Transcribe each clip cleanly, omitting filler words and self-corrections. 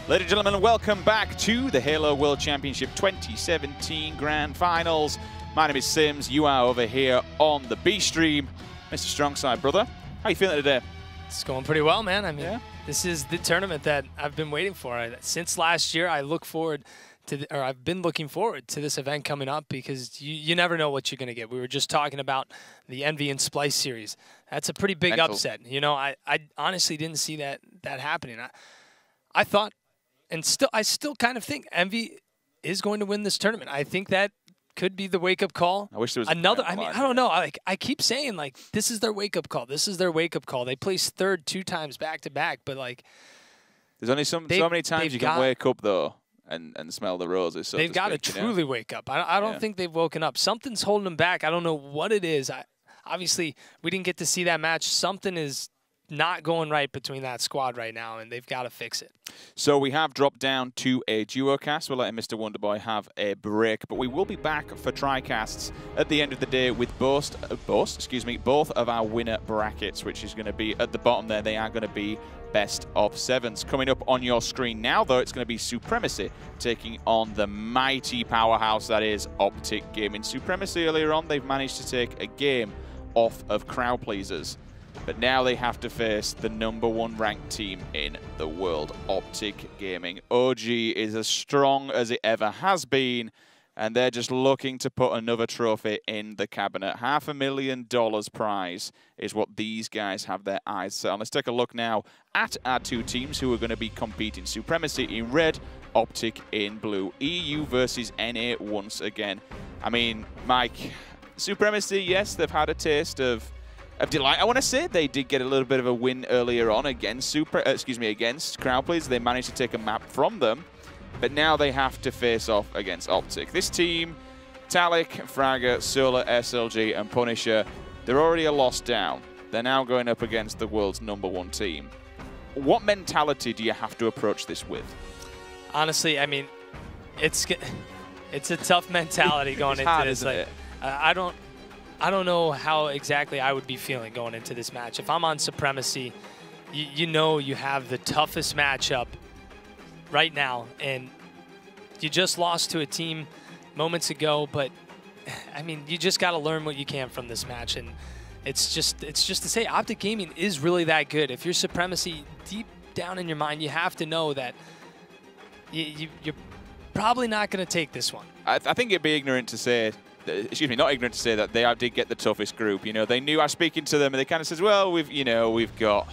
Ladies and gentlemen, welcome back to the Halo World Championship 2017 Grand Finals. My name is Sims. You are over here on the B stream. Mr. Strongside, brother, how are you feeling today? It's going pretty well, man. I mean, This is the tournament that I've been waiting for. Since last year, I've been looking forward to this event coming up because you never know what you're going to get. We were just talking about the Envy and Splyce series. That's a pretty big upset. You know, I honestly didn't see that happening. I thought, and I still kind of think Envy is going to win this tournament. I think that could be the wake-up call. I wish there was another. I mean, I don't know. I keep saying, like, this is their wake-up call. This is their wake-up call. They placed third 2 times back-to-back, but, like, there's only so many times you can wake up, though, and smell the roses. So they've got to truly wake up. I don't think they've woken up. Something's holding them back. I don't know what it is. Obviously, we didn't get to see that match. Something is not going right between that squad right now, and they've got to fix it. So we have dropped down to a duo cast. We're letting Mr. Wonderboy have a break, but we will be back for tri-casts at the end of the day with both of our winner brackets, which is going to be at the bottom there. They are going to be best of 7s. Coming up on your screen now, though, it's going to be Supremacy taking on the mighty powerhouse that is Optic Gaming. Supremacy earlier on, they've managed to take a game off of crowd pleasers. But now they have to face the #1 ranked team in the world, Optic Gaming. OG is as strong as it ever has been, and they're just looking to put another trophy in the cabinet. $500,000 prize is what these guys have their eyes set on. Let's take a look now at our 2 teams who are going to be competing. Supremacy in red, Optic in blue. EU versus NA once again. I mean, Mike, Supremacy, yes, they've had a taste of delight. I want to say they did get a little bit of a win earlier on against against crowd pleasers. They managed to take a map from them, but now they have to face off against Optic. This team, Talik, Fragger, Solar, SLG, and Punisher, they're already a loss down. They're now going up against the world's #1 team. What mentality do you have to approach this with? Honestly, I mean, it's a tough mentality going into this. Isn't it? I don't know how exactly I would be feeling going into this match. If I'm on Supremacy, you know you have the toughest matchup right now, and you just lost to a team moments ago, but I mean, you just got to learn what you can from this match, and it's just to say Optic Gaming is really that good. If you're Supremacy, deep down in your mind, you have to know that you're probably not going to take this one. I think it'd be ignorant to say, excuse me, not ignorant to say that they did get the toughest group. You know, they knew I was speaking to them, and they kind of says, well, we've got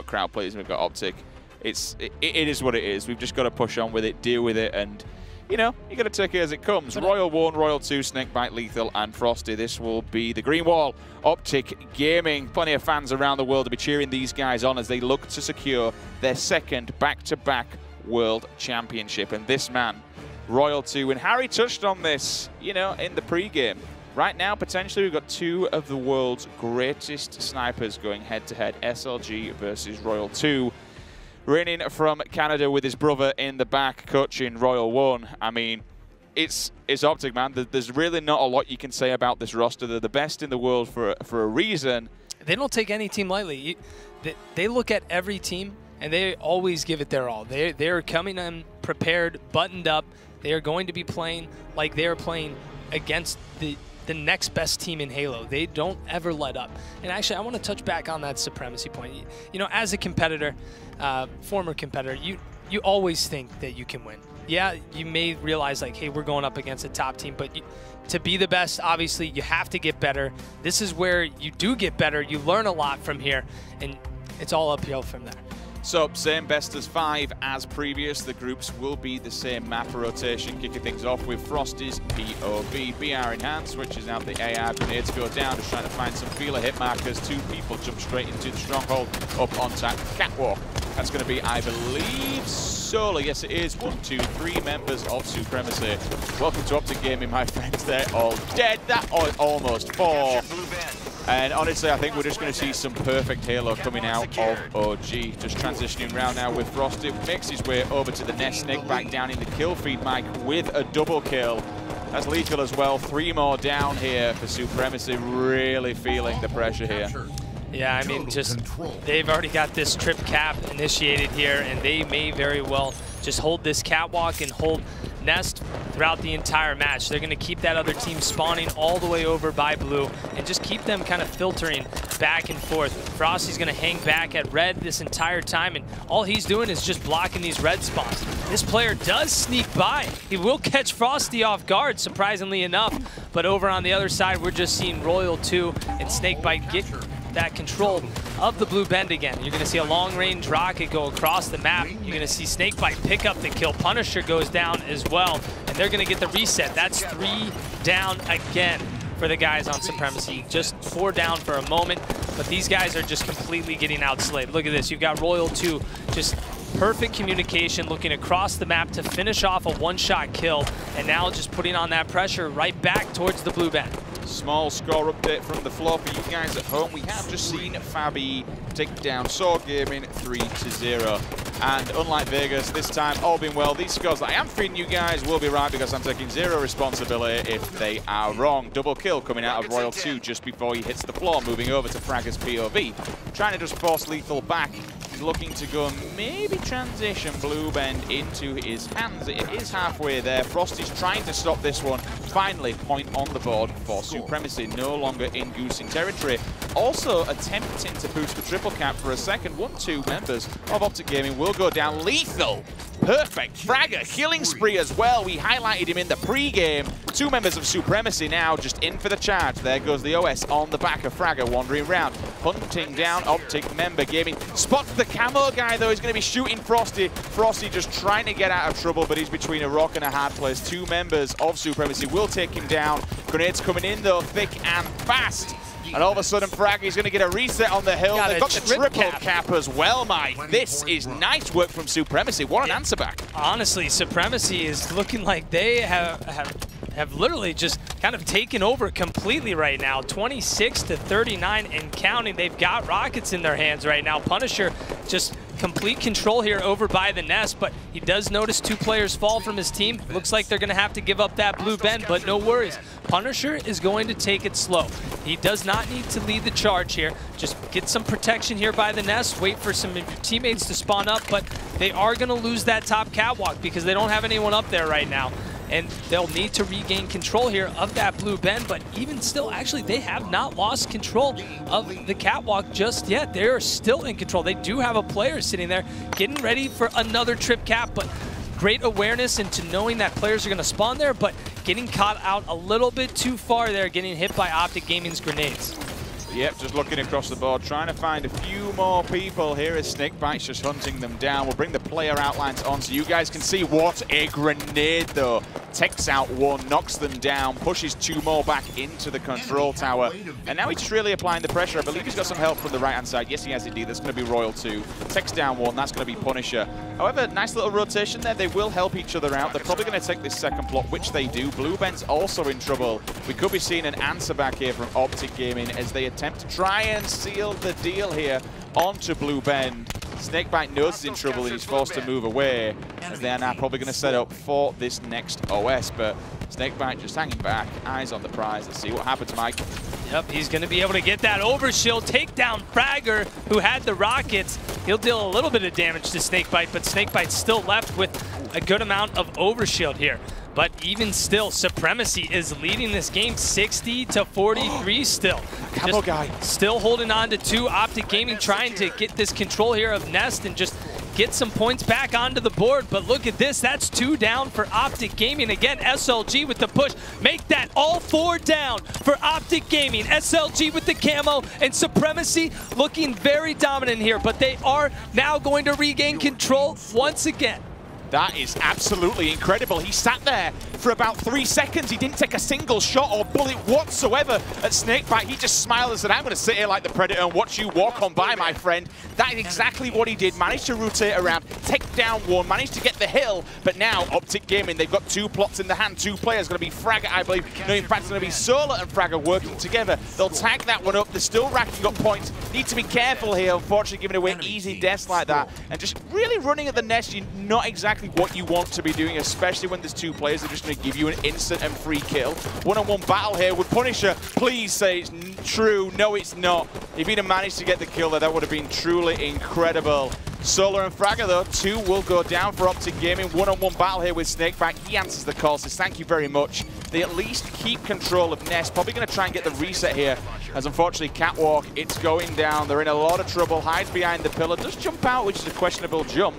crowd players and we've got Optic. It is what it is. We've just got to push on with it, deal with it, and you know, you got to take it as it comes. Royal 1, Royal 2, Snakebite, Lethal, and Frosty. This will be the green wall. Optic Gaming. Plenty of fans around the world to be cheering these guys on as they look to secure their 2nd back-to-back World Championship. And this man, Royal 2, and Harry touched on this, you know, in the pre-game. Right now, potentially, we've got 2 of the world's greatest snipers going head-to-head. SLG versus Royal 2. Reigning from Canada with his brother in the back, coaching Royal 1. I mean, it's Optic, man. There's really not a lot you can say about this roster. They're the best in the world for a reason. They don't take any team lightly. They look at every team, and they always give it their all. They're coming in prepared, buttoned up. They are going to be playing like they are playing against the next best team in Halo. They don't ever let up. And actually, I want to touch back on that Supremacy point. You know, as a competitor, former competitor, you always think that you can win. Yeah, you may realize, like, hey, we're going up against a top team, but to be the best, obviously, you have to get better. This is where you do get better. You learn a lot from here, and it's all uphill from there. So, same best as 5 as previous. The groups will be the same map rotation. Kicking things off with Frosty's POV. BR in hand, switches out the AR. Grenades go down, just trying to find some feeler hit markers. 2 people jump straight into the stronghold up on tap. Catwalk. That's going to be, I believe, Solar. Yes, it is. 1, 2, 3 members of Supremacy. Welcome to Optic Gaming, my friends. They're all dead. That almost 4. And honestly, I think we're just going to see some perfect Halo coming out of OG. Just transitioning around now with Frosty. Makes his way over to the nest. Snake back down in the kill feed, Mike, with a double kill. That's lethal as well. 3 more down here for Supremacy. Really feeling the pressure here. Yeah, I mean, just they've already got this trip cap initiated here, and they may very well just hold this catwalk and hold Nest throughout the entire match. They're going to keep that other team spawning all the way over by blue and just keep them kind of filtering back and forth. Frosty's going to hang back at red this entire time, and all he's doing is just blocking these red spawns. This player does sneak by. He will catch Frosty off guard, surprisingly enough, but over on the other side, we're just seeing Royal 2 and Snakebite get that control of the blue bend again. You're going to see a long-range rocket go across the map. You're going to see Snakebite pick up the kill. Punisher goes down as well, and they're going to get the reset. That's 3 down again for the guys on Supremacy. Just 4 down for a moment, but these guys are just completely getting outslayed. Look at this. You've got Royal 2 just perfect communication, looking across the map to finish off a one-shot kill, and now just putting on that pressure right back towards the blue bend. Small score update from the floor for you guys at home. We have just seen Fabi take down Sword Gaming 3-0. And unlike Vegas, this time, all being well, these scores that I am feeding you guys will be right because I'm taking zero responsibility if they are wrong. Double kill coming out of Royal 2 just before he hits the floor, moving over to Fragger's POV. Trying to just force lethal back. He's looking to go maybe transition blue bend into his hands. It is halfway there. Frosty's trying to stop this one. Finally, point on the board for Supremacy, no longer in goosing territory. Also attempting to boost the triple cap for a second. 1-2 members of Optic Gaming will go down lethal. Perfect. Fragger, killing spree as well. We highlighted him in the pre-game. 2 members of Supremacy now just in for the charge. There goes the OS on the back of Fragger, wandering around, hunting down Optic member Gaming. Spots the camo guy, though. He's going to be shooting Frosty. Frosty just trying to get out of trouble, but he's between a rock and a hard place. 2 members of Supremacy will take him down. Grenades coming in, though, thick and fast. And all of a sudden, Fraggy's going to get a reset on the hill. They've got the triple cap as well, Mike. This is nice work from Supremacy. What an answer back. Honestly, Supremacy is looking like they have literally just kind of taken over completely right now. 26-39 and counting. They've got rockets in their hands right now. Punisher just complete control here over by the nest, but he does notice 2 players fall from his team. Looks like they're going to have to give up that blue bend, but no worries. Punisher is going to take it slow. He does not need to lead the charge here. Just get some protection here by the nest, wait for some teammates to spawn up, but they are going to lose that top catwalk because they don't have anyone up there right now. And they'll need to regain control here of that blue bend, but even still, actually, they have not lost control of the catwalk just yet. They're still in control. They do have a player sitting there getting ready for another trip cap, but great awareness into knowing that players are going to spawn there, but getting caught out a little bit too far there, getting hit by Optic Gaming's grenades. Yep, just looking across the board, trying to find a few more people here as Snakebite's just hunting them down. We'll bring the player outlines on so you guys can see what a grenade, though. Takes out 1, knocks them down, pushes 2 more back into the control tower. And now he's just really applying the pressure. I believe he's got some help from the right-hand side. Yes, he has indeed. That's going to be Royal 2. Takes down 1. That's going to be Punisher. However, nice little rotation there. They will help each other out. They're probably going to take this second plot, which they do. Blue Bend's also in trouble. We could be seeing an answer back here from Optic Gaming as they attempt to try and seal the deal here onto Blue Bend. Snakebite knows he's in trouble and he's forced to move away, as they are now probably going to set up for this next OS, but Snakebite just hanging back, eyes on the prize. Let's see what happens, Mike. Yep, he's going to be able to get that overshield, take down Fragger, who had the rockets. He'll deal a little bit of damage to Snakebite, but Snakebite's still left with a good amount of overshield here. But even still, Supremacy is leading this game 60-43 still. Camo guy. Still holding on to 2. Optic Gaming trying to get this control here of Nest and just get some points back onto the board. But look at this. That's 2 down for Optic Gaming. Again, SLG with the push. Make that all 4 down for Optic Gaming. SLG with the camo and Supremacy looking very dominant here. But they are now going to regain control once again. That is absolutely incredible. He sat there for about 3 seconds. He didn't take a single shot or bullet whatsoever at Snakebite. He just smiled and said, I'm going to sit here like the Predator and watch you walk on by, my friend. That is exactly what he did. Managed to rotate around, take down 1, managed to get the hill. But now, Optic Gaming, they've got 2 plots in the hand. 2 players. Going to be Fragger, I believe. No, in fact, it's going to be Solar and Fragger working together. They'll tag that one up. They're still racking up points. Need to be careful here, unfortunately, giving away easy deaths like that. And just really running at the nest. You're not exactly what you want to be doing, especially when there's 2 players that are just going to give you an instant and free kill. One-on-one battle here with Punisher. Please say it's true. No, it's not. If he'd have managed to get the kill there, that would have been truly incredible. Solar and Fragger, though, 2 will go down for Optic Gaming. One-on-one battle here with Snakebite. He answers the call, says thank you very much. They at least keep control of Nest. Probably going to try and get the reset here, as unfortunately Catwalk, it's going down. They're in a lot of trouble. Hides behind the pillar. Does jump out, which is a questionable jump.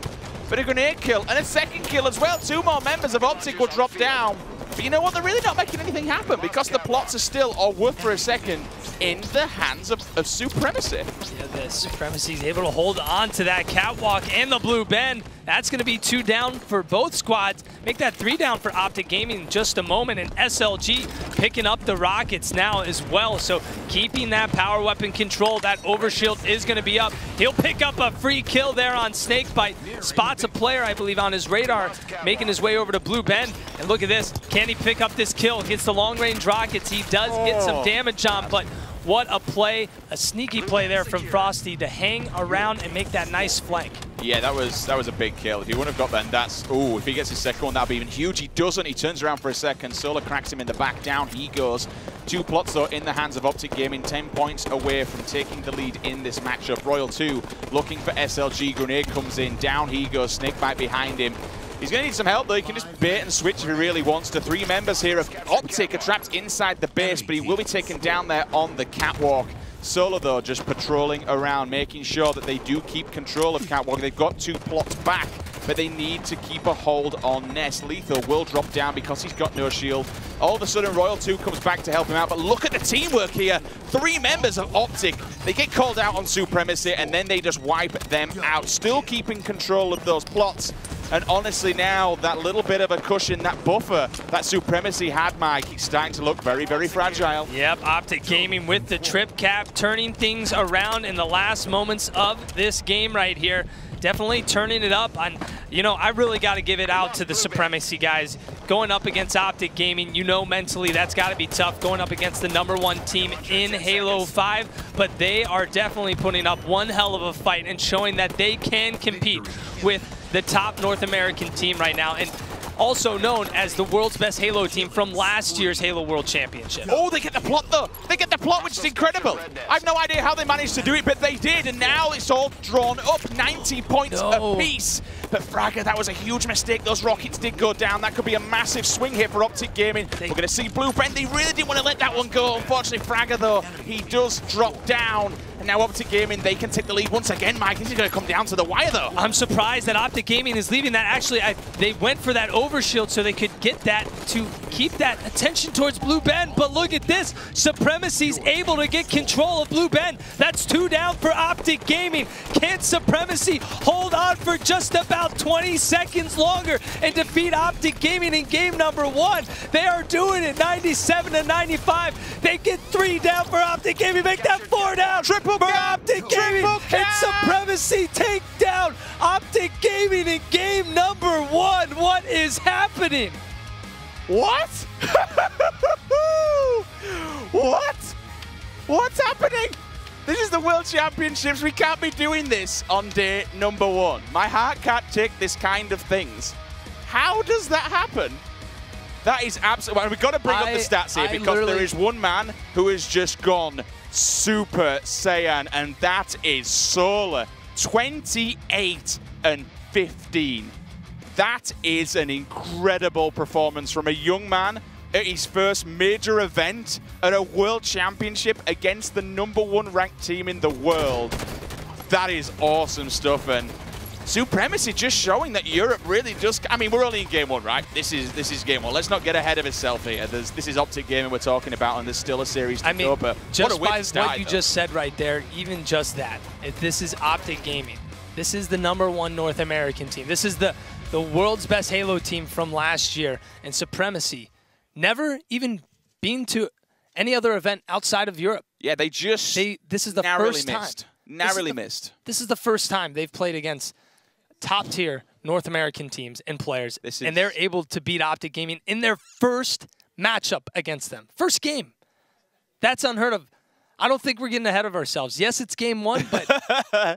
But a grenade kill, and a second kill as well. 2 more members of Optic will drop down. But you know what? They're really not making anything happen because the plots are still, or were for a second, in the hands of Supremacy. Yeah, the Supremacy is able to hold on to that Catwalk and the blue bend. That's going to be 2 down for both squads. Make that 3 down for Optic Gaming in just a moment. And SLG picking up the rockets now as well. So keeping that power weapon control. That overshield is going to be up. He'll pick up a free kill there on Snakebite. Spots a player, I believe, on his radar, making his way over to blue bend. And look at this. Can he pick up this kill? Gets the long-range rockets. He does get some damage on, but what a play, a sneaky play there from Frosty to hang around and make that nice flank. Yeah, that was a big kill. If he wouldn't have got that, that's, if he gets his second one, that'd be even huge. He doesn't. He turns around for a second. Solar cracks him in the back. Down he goes. 2 plots, though, in the hands of Optic Gaming. 10 points away from taking the lead in this matchup. Royal 2 looking for SLG. Grenade comes in. Down he goes. Snakebite behind him. He's going to need some help, though. He can just bait and switch if he really wants to. 3 members here of Optic are trapped inside the base, but he will be taken down there on the Catwalk. Solar, though, just patrolling around, making sure that they do keep control of Catwalk. They've got 2 plots back, but they need to keep a hold on Nest. Lethal will drop down because he's got no shield. All of a sudden, Royal 2 comes back to help him out, but look at the teamwork here. 3 members of Optic. They get called out on Supremacy, and then they just wipe them out. Still keeping control of those plots. And honestly now, that little bit of a cushion, that buffer that Supremacy had, Mike, it's starting to look very, very fragile. Yep, Optic Gaming with the trip cap, turning things around in the last moments of this game right here. Definitely turning it up. And, you know, I really got to give it out to the Supremacy guys. Going up against Optic Gaming, you know mentally that's got to be tough, going up against the #1 team in Halo 5. But they are definitely putting up one hell of a fight and showing that they can compete with the top North American team right now, and also known as the world's best Halo team from last year's Halo World Championship. Oh, they get the plot, though. They get the plot, which is incredible. I have no idea how they managed to do it, but they did, and now it's all drawn up. 90 points apiece. But Fragger, that was a huge mistake. Those rockets did go down. That could be a massive swing here for Optic Gaming. We're going to see Blue Bend. They really didn't want to let that one go. Unfortunately, Fragger, though, he does drop down. And now Optic Gaming, they can take the lead once again, Mike. This is going to come down to the wire, though. I'm surprised that Optic Gaming is leaving that. Actually, they went for that overshield so they could get that to keep that attention towards Blue Bend. But look at this. Supremacy's able to get control of Blue Bend. That's 2 down for Optic Gaming. Can Supremacy hold on for just about 20 seconds longer and defeat Optic Gaming in game #1? They are doing it 97-95. They get 3 down for Optic Gaming. Make that 4 down. Triple for Optic Gaming, and Supremacy take down Optic Gaming in game #1. What is happening? What? What? What's happening? This is the World Championships. We can't be doing this on day #1. My heart can't take this kind of things. How does that happen? That is absolutely... Well, we've got to bring up the stats here because there is one man who has just gone Super Saiyan, and that is Solar. 28-15. That is an incredible performance from a young man at his first major event at a World Championship against the #1 ranked team in the world. That is awesome stuff, and Supremacy just showing that Europe really does... I mean, we're only in game 1, right? This is game 1. Let's not get ahead of itself here. This is Optic Gaming we're talking about, and there's still a series to go. But just by what you just said right there, even just that, if this is Optic Gaming, this is the #1 North American team. This is the world's best Halo team from last year, and Supremacy never even been to any other event outside of Europe. Yeah, they just this is the first time. Narrowly missed. This is the first time they've played against top-tier North American teams and players, and they're able to beat Optic Gaming in their first matchup against them. First game. That's unheard of. I don't think we're getting ahead of ourselves. Yes, it's game 1, but...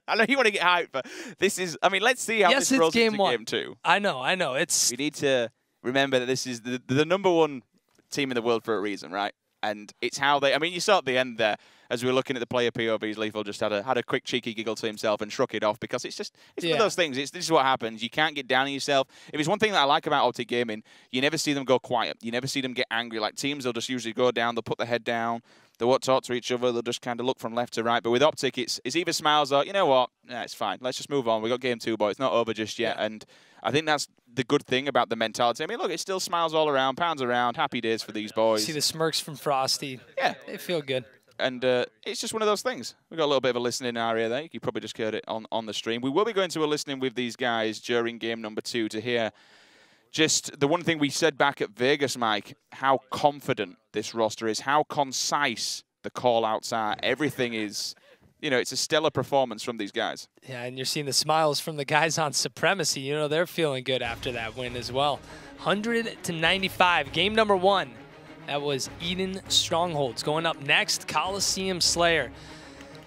I know you want to get hyped, but this is... I mean, let's see how this rolls into game 2. I know. We need to remember that this is the #1 team in the world for a reason, right? And it's how they... I mean, you saw at the end there, as we were looking at the player POVs, Lethal just had a quick cheeky giggle to himself and shrugged it off because it's one of those things. This is what happens. You can't get down on yourself. If it's one thing that I like about Optic Gaming, you never see them go quiet. You never see them get angry. Like teams, they'll just usually go down, they'll put their head down, they won't talk to each other, they'll just kind of look from left to right. But with Optic, it's either smiles or, you know what, nah, it's fine. Let's just move on. We got game 2, boys. It's not over just yet. And I think that's the good thing about the mentality. I mean, look, it still smiles all around, pounds around, happy days for these boys. See the smirks from Frosty. Yeah. They feel good. And it's just one of those things. We've got a little bit of a listening area there. You probably just heard it on the stream. We will be going to a listening with these guys during game number 2 to hear just the one thing we said back at Vegas, Mike, how confident this roster is, how concise the call-outs are. Everything is, you know, it's a stellar performance from these guys. Yeah, and you're seeing the smiles from the guys on Supremacy. You know, they're feeling good after that win as well. 100-95, game number 1. That was Eden Strongholds. Going up next, Coliseum Slayer.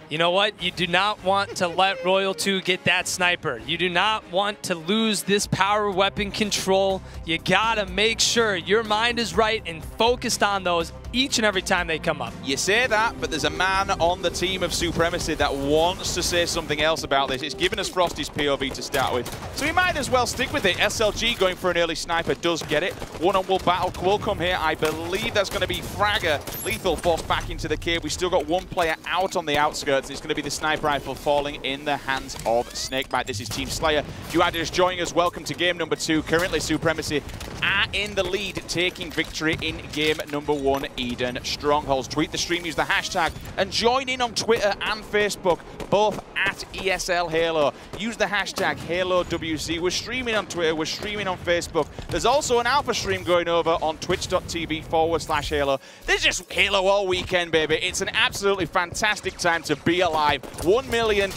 You know what? You do not want to let Royal 2 get that sniper. You do not want to lose this power weapon control. You gotta make sure your mind is right and focused on those each and every time they come up. You say that, but there's a man on the team of Supremacy that wants to say something else about this. It's given us Frosty's POV to start with, so we might as well stick with it. SLG going for an early sniper does get it. One-on-one battle will come here. I believe that's going to be Fragger. Lethal forced back into the cave. We've still got one player out on the outskirts. It's going to be the sniper rifle falling in the hands of Snakebite. This is Team Slayer. If you are just joining us, welcome to game number 2. Currently, Supremacy are in the lead, taking victory in game number 1. Eden Strongholds. Tweet the stream, use the hashtag, and join in on Twitter and Facebook, both at ESL Halo. Use the hashtag HaloWC. We're streaming on Twitter, we're streaming on Facebook. There's also an alpha stream going over on twitch.tv/Halo. There's just Halo all weekend, baby. It's an absolutely fantastic time to be alive. $1 million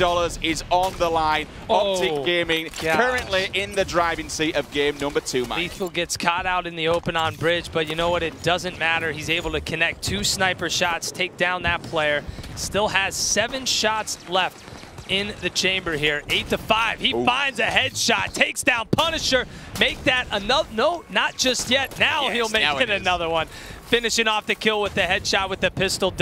is on the line. Optic Gaming currently in the driving seat of game number 2, Mike. Lethal gets caught out in the open on bridge, but you know what? It doesn't matter. He's able to connect 2 sniper shots, take down that player. Still has 7 shots left in the chamber here. 8-5. He finds a headshot, takes down Punisher. Make that another. No, not just yet. Now he'll make it another one. Finishing off the kill with the headshot with the pistol.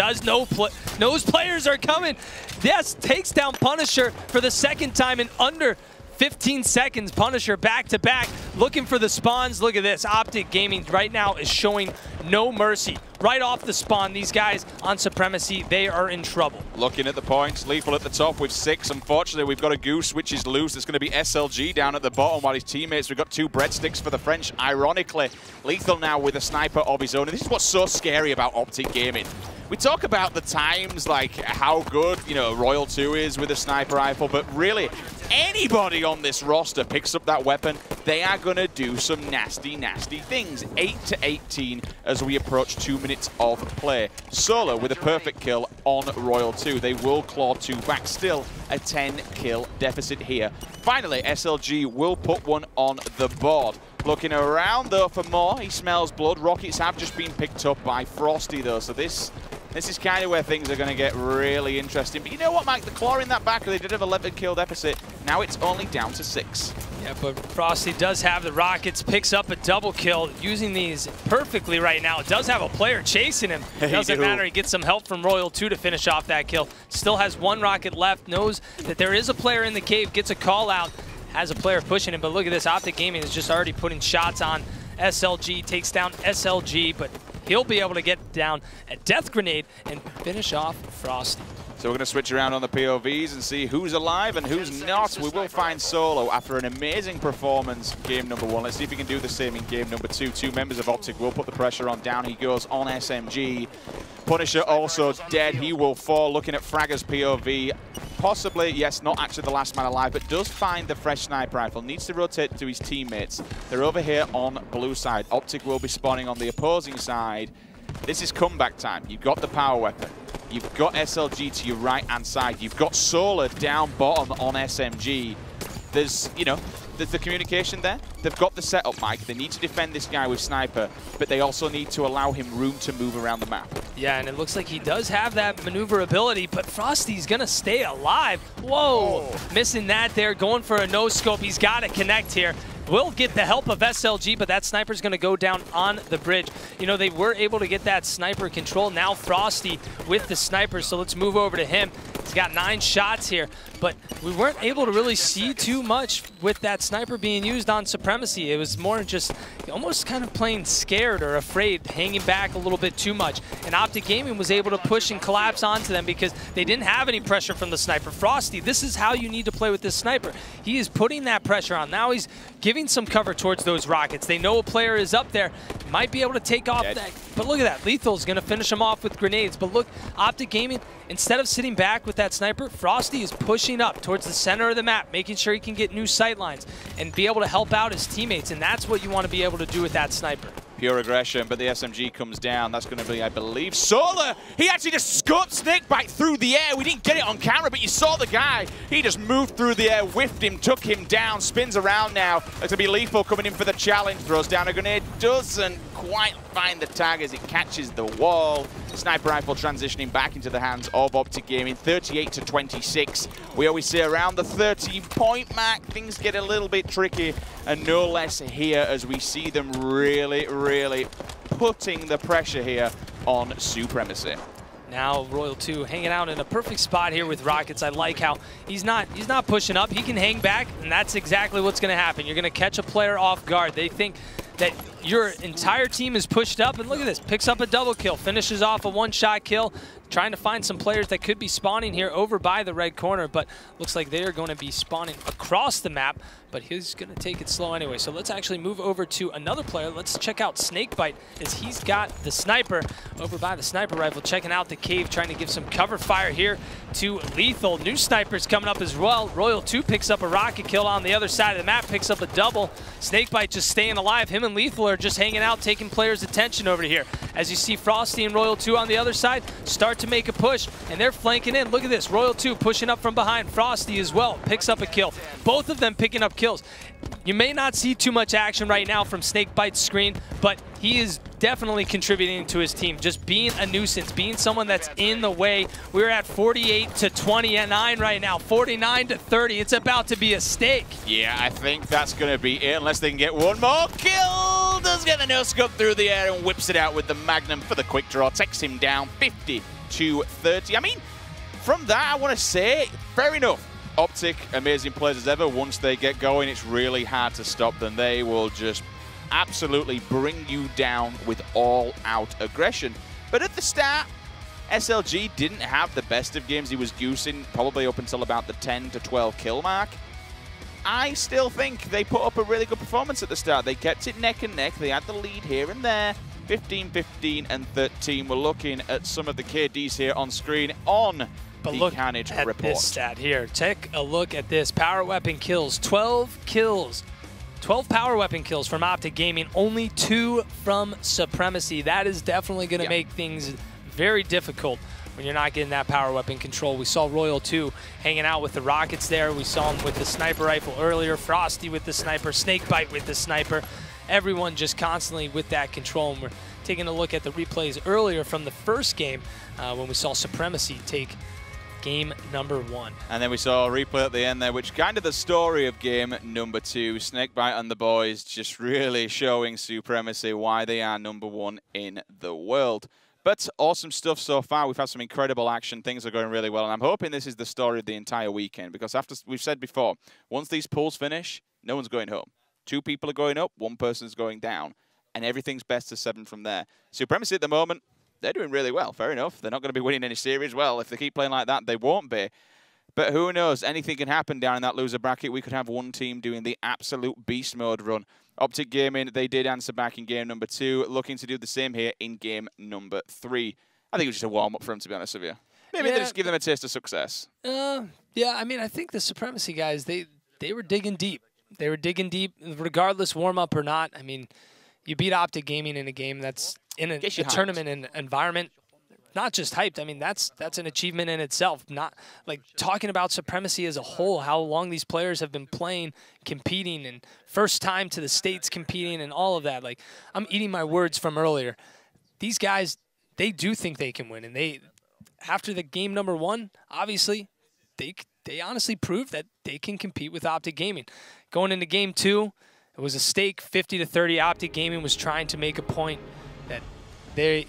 Knows players are coming. Yes, takes down Punisher for the 2nd time in under 15 seconds. Punisher back to back, looking for the spawns. Look at this. Optic Gaming right now is showing no mercy. Right off the spawn, these guys on Supremacy, they are in trouble. Looking at the points, Lethal at the top with 6. Unfortunately, we've got a goose which is loose. It's going to be SLG down at the bottom while his teammates, we've got 2 breadsticks for the French. Ironically, Lethal now with a sniper of his own. And this is what's so scary about Optic Gaming. We talk about the times, like how good, you know, Royal 2 is with a sniper rifle, but really, anybody on this roster picks up that weapon, they are going to do some nasty, nasty things. 8-18 as we approach 2 minutes of play. Solo with a perfect kill on Royal 2. They will claw 2 back. Still a 10-kill deficit here. Finally, SLG will put one on the board. Looking around, though, for more. He smells blood. Rockets have just been picked up by Frosty, though, so this is kind of where things are going to get really interesting. But you know what, Mike? The claw in that back, they did have a 11-kill deficit. Now it's only down to 6. Yeah, but Frosty does have the rockets, picks up a double kill, using these perfectly right now. It does have a player chasing him. It doesn't matter. He gets some help from Royal 2 to finish off that kill. Still has 1 rocket left, knows that there is a player in the cave, gets a call out, has a player pushing him. But look at this. Optic Gaming is just already putting shots on SLG, takes down SLG, but he'll be able to get down a death grenade and finish off Frosty. So we're going to switch around on the POVs and see who's alive and who's not. We will find Solo after an amazing performance game number 1. Let's see if he can do the same in game number 2. 2 members of Optic will put the pressure on. Down he goes on SMG. Punisher also dead. He will fall. Looking at Fragger's POV. Possibly, yes, not actually the last man alive, but does find the fresh sniper rifle. Needs to rotate to his teammates. They're over here on blue side. Optic will be spawning on the opposing side. This is comeback time. You've got the power weapon. You've got SLG to your right-hand side. You've got Solar down bottom on SMG. There's, you know, there's the communication there. They've got the setup, Mike. They need to defend this guy with sniper, but they also need to allow him room to move around the map. Yeah, and it looks like he does have that maneuverability, but Frosty's going to stay alive. Whoa, missing that there, going for a no-scope. He's got to connect here. will get the help of SLG, but that sniper's going to go down on the bridge. You know, they were able to get that sniper control. Now Frosty with the sniper, so let's move over to him. He's got 9 shots here, but we weren't able to really see too much with that sniper being used on Supremacy. It was more just almost kind of playing scared or afraid, hanging back a little bit too much. And Optic Gaming was able to push and collapse onto them because they didn't have any pressure from the sniper. Frosty, this is how you need to play with this sniper. He is putting that pressure on. Now he's giving some cover towards those rockets. They know a player is up there, might be able to take off that. But look at that, Lethal's gonna finish him off with grenades. But look, Optic Gaming, instead of sitting back with that sniper, Frosty is pushing up towards the center of the map, making sure he can get new sight lines and be able to help out his teammates. And that's what you want to be able to do with that sniper. Pure aggression, but the SMG comes down. That's going to be, I believe, Solar. He actually just scoped Snakebite through the air. We didn't get it on camera, but you saw the guy. He just moved through the air, whiffed him, took him down, spins around now. It's going to be Lethal coming in for the challenge. Throws down a grenade. Doesn't quite find the tag as it catches the wall. Sniper rifle transitioning back into the hands of Optic Gaming. 38-26. We always say around the 30-point mark, things get a little bit tricky, and no less here as we see them really putting the pressure here on Supremacy. Now Royal 2 hanging out in a perfect spot here with rockets. I like how he's not pushing up. He can hang back, and that's exactly what's going to happen. You're going to catch a player off guard. They think that your entire team is pushed up, and look at this. Picks up a double kill, finishes off a one-shot kill, trying to find some players that could be spawning here over by the red corner, but looks like they are going to be spawning across the map, but he's going to take it slow anyway. So let's actually move over to another player. Let's check out Snakebite as he's got the sniper over by the sniper rifle, checking out the cave, trying to give some cover fire here to Lethal. New snipers coming up as well. Royal 2 picks up a rocket kill on the other side of the map, picks up a double. Snakebite just staying alive. Him and Lethal are just hanging out, taking players' attention over here. As you see Frosty and Royal 2 on the other side start to make a push, and they're flanking in. Look at this, Royal 2 pushing up from behind. Frosty as well picks up a kill. Both of them picking up kills. You may not see too much action right now from Snakebite's screen, but he is definitely contributing to his team. Just being a nuisance, being someone that's in the way. We're at 48-29 right now, 49-30. It's about to be a stake. Yeah, I think that's going to be it, unless they can get one more kill. Does get the no-scope through the air and whips it out with the Magnum for the quick draw. Takes him down 50-30. I mean, from that, I want to say, fair enough. Optic, amazing players as ever. Once they get going, it's really hard to stop them. They will just absolutely bring you down with all-out aggression. But at the start, SLG didn't have the best of games. He was goosing probably up until about the 10-12 kill mark. I still think they put up a really good performance at the start. They kept it neck and neck. They had the lead here and there. 15, 15, and 13. We're looking at some of the KDs here on screen on But look at this stat here. Take a look at this. Power weapon kills, 12 kills. 12 power weapon kills from Optic Gaming, only 2 from Supremacy. That is definitely going to make things very difficult when you're not getting that power weapon control. We saw Royal 2 hanging out with the rockets there. We saw him with the sniper rifle earlier. Frosty with the sniper. Snakebite with the sniper. Everyone just constantly with that control. And we're taking a look at the replays earlier from the first game when we saw Supremacy take game number 1. And then we saw a replay at the end there, which kind of the story of game number 2. Snakebite and the boys just really showing Supremacy why they are number 1 in the world. But awesome stuff so far. We've had some incredible action. Things are going really well. And I'm hoping this is the story of the entire weekend, because after we've said before, once these pools finish, no one's going home. 2 people are going up, 1 person's going down, and everything's best of 7 from there. Supremacy at the moment, they're doing really well, fair enough. They're not going to be winning any series. Well, if they keep playing like that, they won't be. But who knows? Anything can happen down in that loser bracket. We could have one team doing the absolute beast mode run. Optic Gaming, they did answer back in game number 2, looking to do the same here in game number 3. I think it was just a warm-up for them, to be honest with you. Maybe they just give them a taste of success. Yeah, I mean, I think the Supremacy guys, they were digging deep. They were digging deep, regardless warm-up or not. I mean, you beat Optic Gaming in a game that's in a tournament and environment, not just hyped. I mean, that's an achievement in itself. Not like talking about Supremacy as a whole, how long these players have been playing, competing, and first time to the States competing and all of that. Like, I'm eating my words from earlier. These guys, they do think they can win. And they, after the game number 1, obviously, they honestly proved that they can compete with Optic Gaming. Going into game 2, It was a stake, 50-30. Optic Gaming was trying to make a point that they're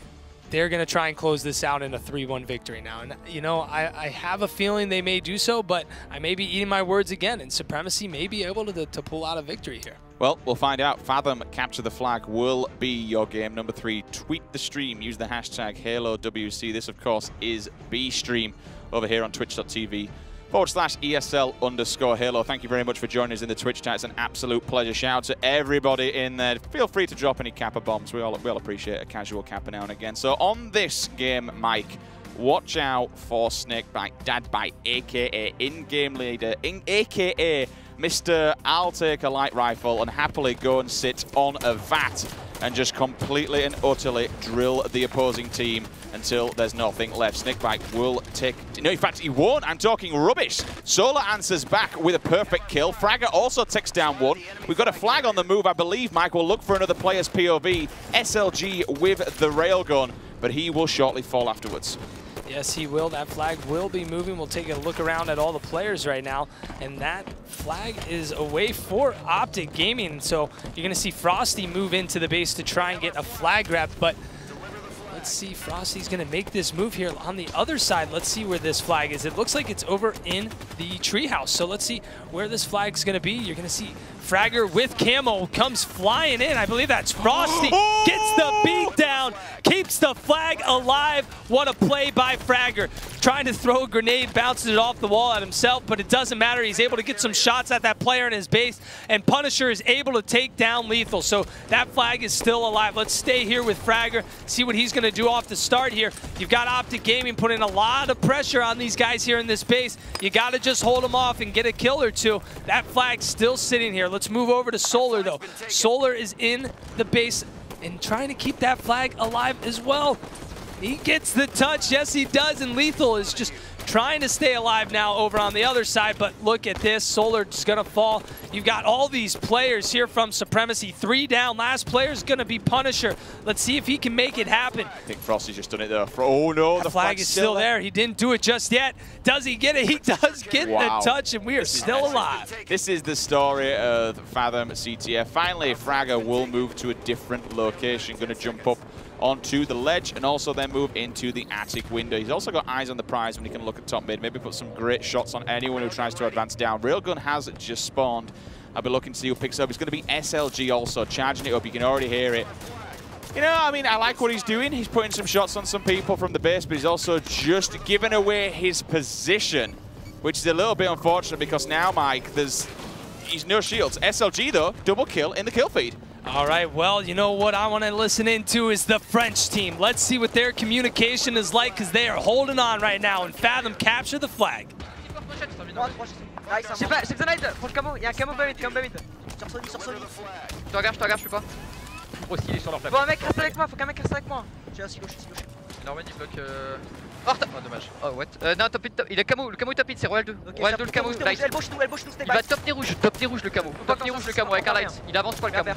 going to try and close this out in a 3-1 victory now. And, you know, I have a feeling they may do so, but I may be eating my words again, and Supremacy may be able to pull out a victory here. Well, we'll find out. Fathom Capture the Flag will be your game. Number 3, tweet the stream. Use the hashtag HaloWC. This, of course, is B-Stream over here on twitch.tv/ESL_Halo. Thank you very much for joining us in the Twitch chat. It's an absolute pleasure. Shout out to everybody in there. Feel free to drop any Kappa bombs. We'll appreciate a casual Kappa now and again. So on this game, Mike, watch out for Snakebite, Dadbite, a.k.a. in-game leader, a.k.a. Mr. I'll take a light rifle and happily go and sit on a vat and just completely and utterly drill the opposing team until there's nothing left. Snakebite will take... No, in fact, he won't. I'm talking rubbish. Solar answers back with a perfect kill. Fragger also takes down one. We've got a flag on the move, I believe. Mike will look for another player's POV. SLG with the railgun, but he will shortly fall afterwards. Yes, he will. That flag will be moving. We'll take a look around at all the players right now. And that flag is away for Optic Gaming. So you're going to see Frosty move into the base to try and get a flag grab. But let's see, Frosty's going to make this move here on the other side. Let's see where this flag is. It looks like it's over in the treehouse. So let's see where this flag's going to be. You're going to see Fragger with camo comes flying in. I believe that's Frosty. Gets the beat down. Keeps the flag alive. What a play by Fragger. Trying to throw a grenade, bounces it off the wall at himself, but it doesn't matter. He's able to get some shots at that player in his base, and Punisher is able to take down Lethal. So that flag is still alive. Let's stay here with Fragger, see what he's going to do off the start here. You've got Optic Gaming putting a lot of pressure on these guys here in this base. You got to just hold them off and get a kill or two. That flag's still sitting here. Let's move over to Solar, though. Solar is in the base and trying to keep that flag alive as well. He gets the touch. Yes, he does. And Lethal is just trying to stay alive now over on the other side. But look at this. Solar's going to fall. You've got all these players here from Supremacy. 3 down. Last player's going to be Punisher. Let's see if he can make it happen. I think Frosty's just done it there. Oh, no. The flag is still there. He didn't do it just yet. Does he get it? He does get the touch, and we are still alive. This is the story of Fathom CTF. Finally, Fragger will move to a different location. Going to jump up onto the ledge and also then move into the attic window. He's also got eyes on the prize when he can look at top mid, maybe put some great shots on anyone who tries to advance down. Railgun has just spawned. I'll be looking to see who picks up. It's going to be SLG also, charging it up. You can already hear it. You know, I mean, I like what he's doing. He's putting some shots on some people from the base, but he's also just giving away his position, which is a little bit unfortunate because now, Mike, he's no shields. SLG, though, double kill in the kill feed. All right, well, you know what I want to listen into is the French team. Let's see what their communication is like because they are holding on right now and Fathom capture the flag. Je sais pas, c'est Xanite, proche camo, il y a un camo bas vite, camo bas vite. Sur Sony. Je te regarde, je suis pas. Oh, il est sur leur flag. Faut un mec reste avec moi, faut qu'un mec reste avec moi. J'ai un silo, Norman il bloque. Oh, dommage. Oh, what? Non, top mid, il a camo, le camo est top mid, c'est Royal 2. Okay, Royal 2 le camo, nice. Elle bouge nous, Il va top des rouges le camo. Top des rouges le camo avec un light. Il avance pas le camo.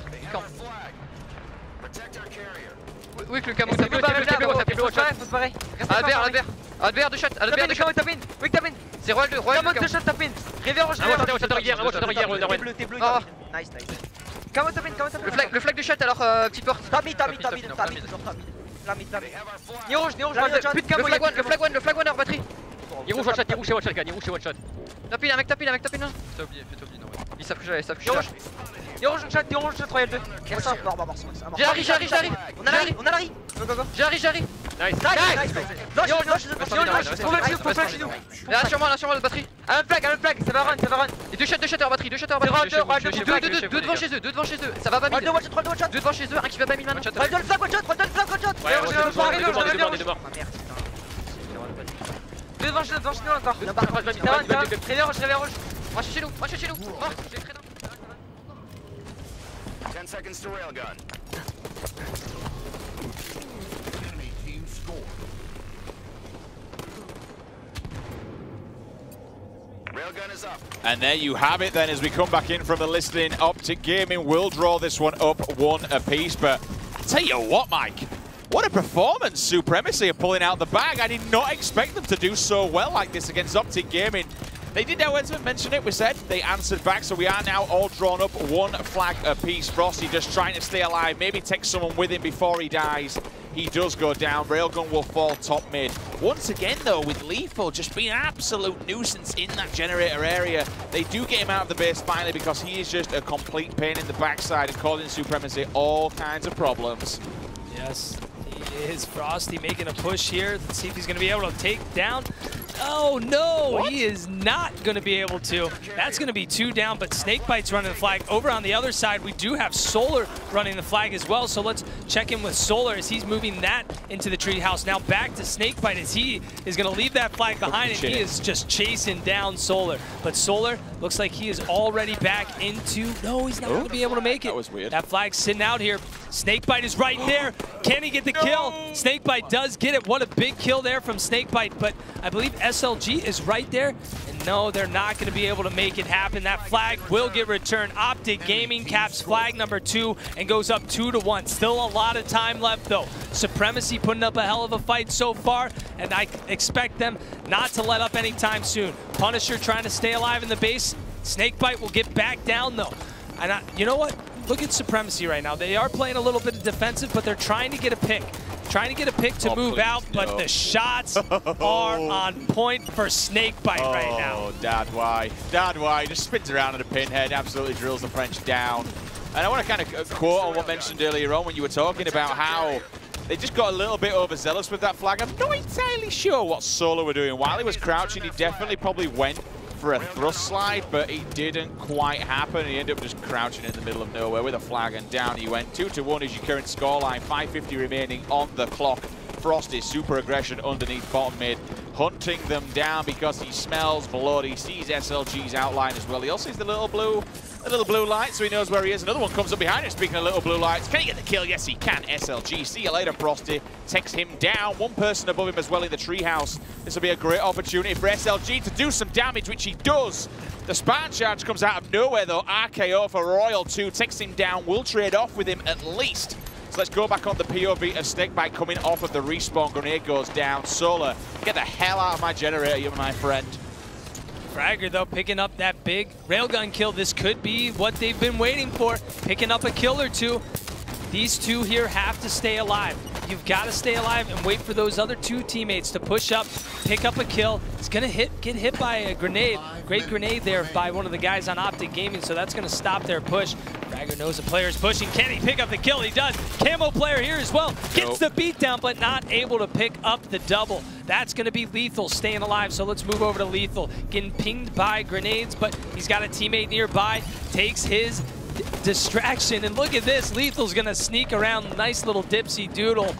Oui, que le camo, t'as plus le watch. Faut se barrer. Albert de shot, Albert de shot. Oui, tapin. C'est Royal 2, Royal 2. Camo de shot, tapin. Rivière rouge, T'es bleu. Nice. Camo tapin. Le flag de shot alors, petite porte. T'as mis. Ni rouge, plus de camo. Le flag one hors batterie. Il rouge one shot, gars, il rouge one shot. Tapin, un mec tapin. T'as oublié, non. Ils savent que je Ni rouge shot, Royal 2. J'arrive. On a la ri. Go. J'arrive. Nice. Là sur moi la batterie. Un flag, ça va run. Et deux shots hors batterie, Deux devant chez eux, ça va pas mid. Deux devant chez eux, un qui va pas mid maintenant. Roll le flag, one shot. Deux devant chez nous encore. Réveille rouge. Moi je suis chez nous. Mort, j'ai créé 10 seconds to railgun. Enemy team score. Railgun is up. And there you have it then as we come back in from the listening. Optic Gaming will draw this one up 1 apiece, but I'll tell you what, Mike. What a performance Supremacy are pulling out the bag. I did not expect them to do so well like this against Optic Gaming. They did, however, mention it. We said they answered back, so we are now all drawn up 1 flag apiece. Frosty just trying to stay alive, maybe take someone with him before he dies. He does go down. Railgun will fall top mid. Once again, though, with Lethal just being an absolute nuisance in that generator area, they do get him out of the base finally because he is just a complete pain in the backside and causing Supremacy all kinds of problems. Yes, he is. Frosty making a push here. Let's see if he's going to be able to take down. Oh, no, what? He is not going to be able to. That's going to be 2 down, but Snakebite's running the flag. Over on the other side, we do have Solar running the flag as well, so let's check in with Solar as he's moving that into the treehouse. Now back to Snakebite as he is going to leave that flag behind, and he is just chasing down Solar. But Solar looks like he is already back into... No, he's not going to be able to make it. That was weird. That flag's sitting out here. Snakebite is right there. Can he get the kill? Snakebite does get it. What a big kill there from Snakebite, but I believe SLG is right there. And no, they're not going to be able to make it happen. That flag will get returned. Optic Gaming caps flag number 2 and goes up 2-1. Still a lot of time left, though. Supremacy putting up a hell of a fight so far, and I expect them not to let up anytime soon. Punisher trying to stay alive in the base. Snakebite will get back down, though. And you know what? Look at Supremacy right now. They are playing a little bit of defensive, but they're trying to get a pick. Trying to get a pick to move out, but the shots are on point for Snakebite right now. Oh, Dad, why? Dad, why? Just spins around in a pinhead, absolutely drills the French down. And I want to kind of quote on what mentioned earlier on when you were talking about how they just got a little bit overzealous with that flag. I'm not entirely sure what Solo were doing. While he was crouching, he definitely probably went for a thrust slide, but it didn't quite happen. He ended up just crouching in the middle of nowhere with a flag, and down he went. 2-1 is your current scoreline. 5:50 remaining on the clock. Frosty, super aggression underneath bottom mid, hunting them down because he smells blood. He sees SLG's outline as well. He also sees the little blue light, so he knows where he is. Another one comes up behind him, speaking of little blue lights. Can he get the kill? Yes, he can. SLG, see you later, Frosty. Takes him down. One person above him as well in the treehouse. This will be a great opportunity for SLG to do some damage, which he does. The Spartan charge comes out of nowhere, though. RKO for Royal 2 takes him down. We'll trade off with him at least. So let's go back on the POV of Snakebite coming off of the respawn. Grenade goes down. Solar, get the hell out of my generator, you my friend. Fragger, though, picking up that big railgun kill. This could be what they've been waiting for. Picking up a kill or two. These two here have to stay alive. You've got to stay alive and wait for those other 2 teammates to push up, pick up a kill. It's going to get hit by a grenade. Great grenade there by one of the guys on Optic Gaming, so that's going to stop their push. Fragger knows the player's pushing. Can he pick up the kill? He does. Camo player here as well. Gets the beat down, but not able to pick up the double. That's going to be Lethal staying alive, so let's move over to Lethal. Getting pinged by grenades, but he's got a teammate nearby. Takes his distraction, and look at this. Lethal's gonna sneak around. Nice little dipsy doodle.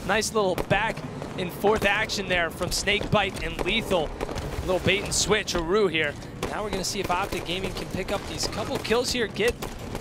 Nice little back and forth action there from Snakebite and Lethal. A little bait and switch, Aru here. Now we're gonna see if Optic Gaming can pick up these couple kills here, get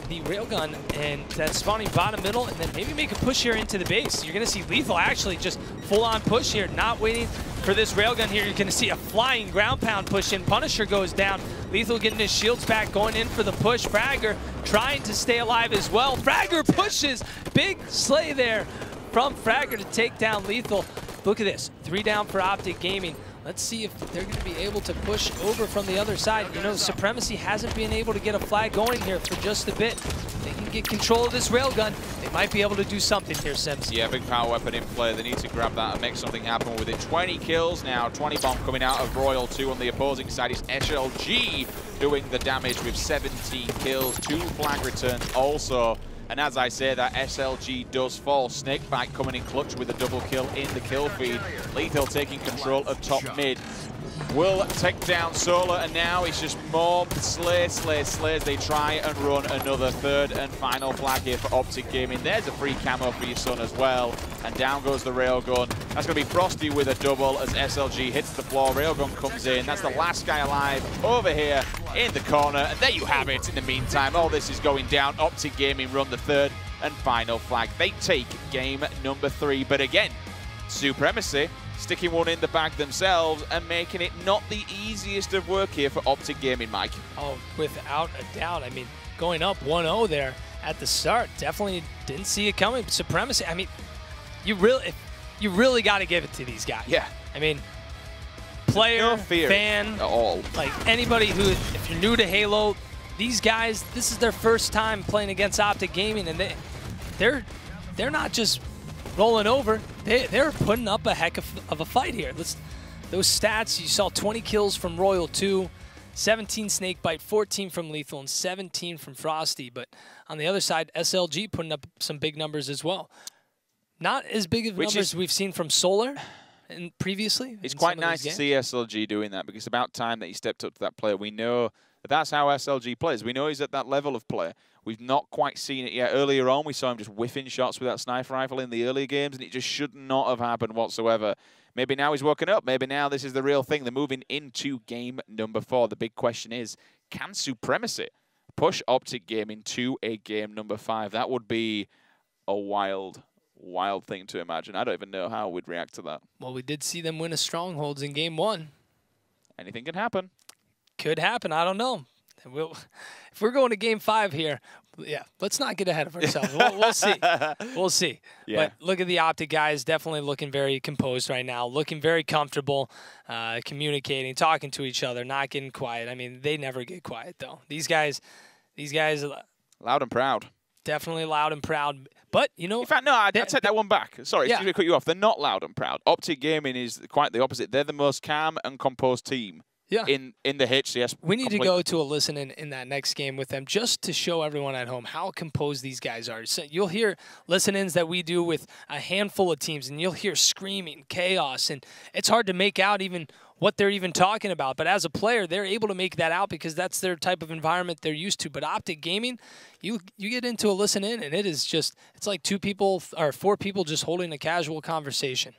the railgun and that spawning bottom middle, and then maybe make a push here into the base. You're gonna see Lethal actually just full on push here, not waiting for this railgun here. You're gonna see a flying ground pound push in. Punisher goes down. Lethal getting his shields back, going in for the push. Fragger trying to stay alive as well. Fragger pushes. Big slay there from Fragger to take down Lethal. Look at this. 3 down for Optic Gaming. Let's see if they're going to be able to push over from the other side. You know, Supremacy hasn't been able to get a flag going here for just a bit. They can get control of this railgun. They might be able to do something here, Sims. Yeah, big power weapon in play. They need to grab that and make something happen with it. 20 kills now. 20 bomb coming out of Royal 2 on the opposing side is SLG doing the damage with 17 kills. 2 flag returns also. And as I say, that SLG does fall. Snakebite coming in clutch with a double kill in the kill feed. Lethal taking control of top mid. Will take down Solar, and now it's just more slays. They try and run another 3rd and final flag here for Optic Gaming. There's a free camo for your son as well. And down goes the railgun. That's going to be Frosty with a double as SLG hits the floor. Railgun comes in. That's the last guy alive over here in the corner. And there you have it. In the meantime, all this is going down. Optic Gaming run the 3rd and final flag. They take game number 3. But again, Supremacy sticking one in the bag themselves and making it not the easiest of work here for Optic Gaming, Mike. Oh, without a doubt. I mean, going up 1-0 there at the start, definitely didn't see it coming. Supremacy, I mean, you really got to give it to these guys. Yeah. I mean, player, no fear fan, at all. Like anybody who, if you're new to Halo, these guys, this is their first time playing against Optic Gaming, and they're not just rolling over. They're putting up a heck of a fight here. Those stats, you saw 20 kills from Royal 2, 17 Snakebite, 14 from Lethal, and 17 from Frosty. But on the other side, SLG putting up some big numbers as well. Not as big of numbers we've seen from Solar previously. It's quite nice to see SLG doing that, because it's about time that he stepped up to that player. We know that that's how SLG plays. We know he's at that level of player. We've not quite seen it yet. Earlier on, we saw him just whiffing shots with that sniper rifle in the early games, and it just should not have happened whatsoever. Maybe now he's woken up. Maybe now this is the real thing. They're moving into game number 4. The big question is, can Supremacy push Optic Gaming to a game number 5? That would be a wild thing to imagine. I don't even know how we'd react to that. Well, we did see them win a Strongholds in game 1. Anything can happen. Could happen. I don't know. If we're going to game 5 here, yeah, let's not get ahead of ourselves. We'll see. We'll see. Yeah. But look at the Optic guys, definitely looking very composed right now, looking very comfortable, communicating, talking to each other, not getting quiet. I mean, they never get quiet, though. These guys. Loud and proud. Definitely loud and proud. But, you know. In fact, no, I'd take that one back. Sorry, excuse me to cut you off. They're not loud and proud. Optic Gaming is quite the opposite. They're the most calm and composed team. Yeah. In the HCS. We need to go to a listen in that next game with them just to show everyone at home how composed these guys are. So you'll hear listen-ins that we do with a handful of teams, and you'll hear screaming, chaos, and it's hard to make out even what they're even talking about. But as a player, they're able to make that out because that's their type of environment they're used to. But Optic Gaming, you get into a listen-in, and it is just, it's like 2 people or 4 people just holding a casual conversation.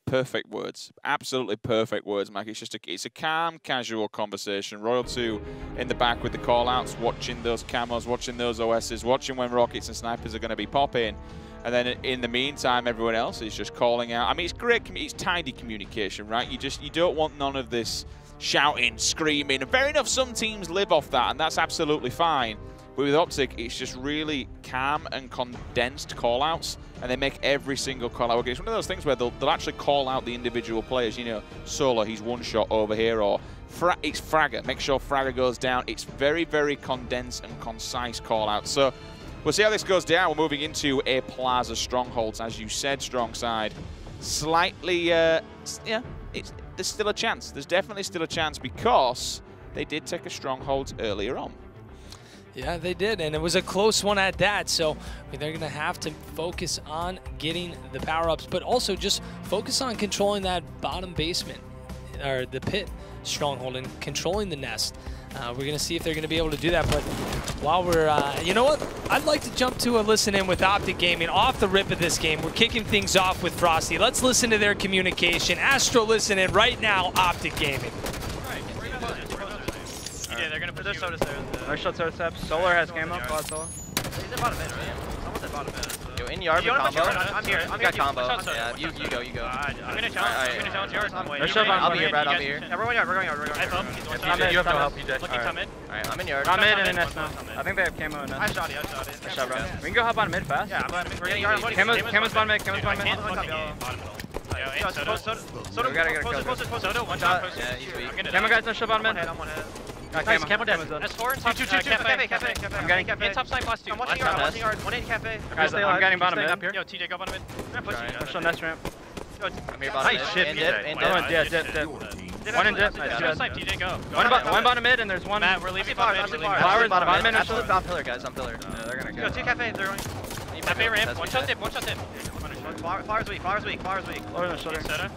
Perfect words. Absolutely perfect words, Mike. It's a calm, casual conversation. Royal 2 in the back with the call-outs, watching those camos, watching those OSs, watching when rockets and snipers are going to be popping. And then in the meantime, everyone else is just calling out. I mean, it's great. It's tidy communication, right? You don't want none of this shouting, screaming. And fair enough, some teams live off that, and that's absolutely fine. But with Optic, it's just really calm and condensed call-outs, and they make every single call-out. It's one of those things where they'll actually call out the individual players. You know, Solo, he's one shot over here, or it's Fragger. Make sure Fragger goes down. It's very, very condensed and concise call-outs. So we'll see how this goes down. We're moving into a Plaza Strongholds, as you said, strong side. Slightly, yeah, there's still a chance. There's definitely still a chance because they did take a Strongholds earlier on. Yeah, they did, and it was a close one at that, so they're going to have to focus on getting the power-ups, but also just focus on controlling that bottom basement, or the pit stronghold, and controlling the nest. We're going to see if they're going to be able to do that, but while we're, you know what? I'd like to jump to a listen-in with Optic Gaming off the rip of this game. We're kicking things off with Frosty. Let's listen to their communication. Astro, listen in right now, Optic Gaming. Yeah, they're gonna put their sodas there. Nice shot, soda steps. Solar has camo. Quad Solar. He's at bottom mid, right? Someone's at bottom mid. Yo, in yard with combo. I'm here. I got combo. Yeah, you go. I'm gonna challenge yours. I'll be here, Brad. I'll be here. Yeah, we're going yard. You have no help, PJ. Looking top mid. Alright, I'm in yard. I'm mid and in nest now. I think they have camo in nest. I shot it. Nice shot, bro. We can go hop on mid fast. Yeah, we're getting yard. Camo's bottom mid. Camo's bottom mid. Soda, We gotta get a kill. Soda, one shot. Yeah, he's weak. Camo guys, no shot bottom mid. I'm one hit. Nice, Camo dead. Camo's That's 4 and top. Cafe. I'm getting in top side last 2. I'm watching yard. 1 in cafe. Guys, I'm getting bottom mid. Yo, TJ, go bottom mid. I'm pushing you. Nice shot, nest ramp. I'm here bottom. Nice shit, And Yeah, dead. One in dip. Nice shot. TJ, go. One bottom mid and there's one. Matt, we're leaving bottom mid. Flowers, bottom mid. Absolute on pillar, guys. On pillar. Yeah, they're gonna Go, go. 2 cafe. They're going. Cafe ramp. One shot dip. Flowers weak. Flowers no shoulder. Soda.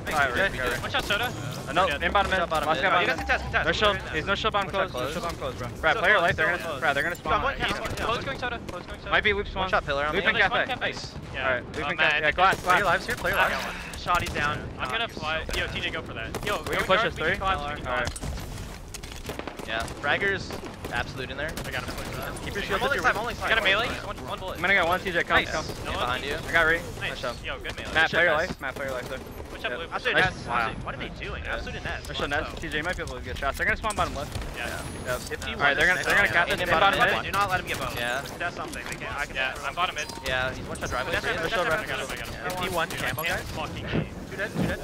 Alright, One shot soda. No, in bottom mid. Last guy You bottom guys mid. can test. No shield. He's no shield bomb close. No shield bomb close, bro. Brad, play your life. They're gonna spawn. Close going soda. Might be loop spawn. One shot pillar on me. Loop in cafe. Nice. Alright, loop in cafe. Yeah, glass. Play your lives here. Play your lives. Shot, he's down. I'm gonna fly. Yo, TJ, go for that. Yo, We can push us 3. Alright. Yeah, Fragger's absolute in there. I got him. Keep your shield. I'm only side. I got a melee. One bullet. I'm gonna get one TJ. Come. Yeah, behind you. I got Ree. Nice. Nice. Yo, good melee. Matt, play your life. Matt, play your life there. Push up, Yeah. Luke. Absolute Nice. nest. Wow. What are they doing? Absolute nest. Nice shot nest. TJ might be able to get shots. They're gonna spawn bottom left. Yeah. Alright, they're gonna cap this in bottom mid. Do not let him get bottom. Yeah. That's something. I can. Yeah, I'm bottom mid. Yeah, he's one shot driving. That's right. Let's show I got him. 51 camo, guys. Fucking game. 2 dead.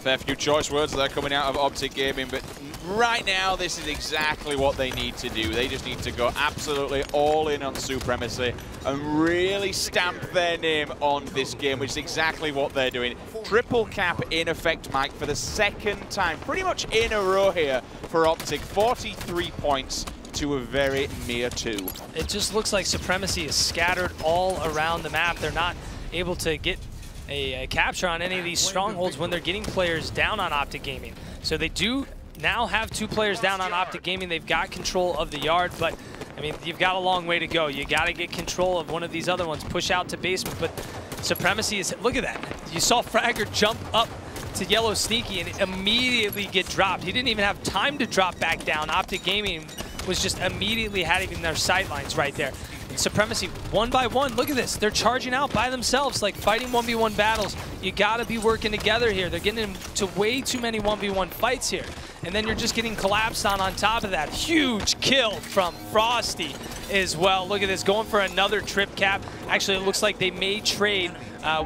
Fair few choice words that are coming out of Optic Gaming, but right now this is exactly what they need to do. They just need to go absolutely all in on Supremacy and really stamp their name on this game, which is exactly what they're doing. Triple cap in effect, Mike, for the second time, pretty much in a row here for Optic. 43 points to a very mere 2. It just looks like Supremacy is scattered all around the map. They're not able to get a capture on any of these strongholds when they're getting players down on Optic Gaming. So they do now have 2 players down on Optic Gaming. They've got control of the yard, but I mean, you've got a long way to go. You got to get control of one of these other ones, push out to basement, but Supremacy is, look at that. You saw Fragger jump up to Yellow Sneaky and immediately get dropped. He didn't even have time to drop back down. Optic Gaming was just immediately having their sightlines right there. Supremacy, 1 by 1, look at this. They're charging out by themselves, like fighting 1v1 battles. You gotta be working together here. They're getting into way too many 1v1 fights here. And then you're just getting collapsed on top of that. Huge kill from Frosty as well. Look at this, going for another trip cap. Actually, it looks like they may trade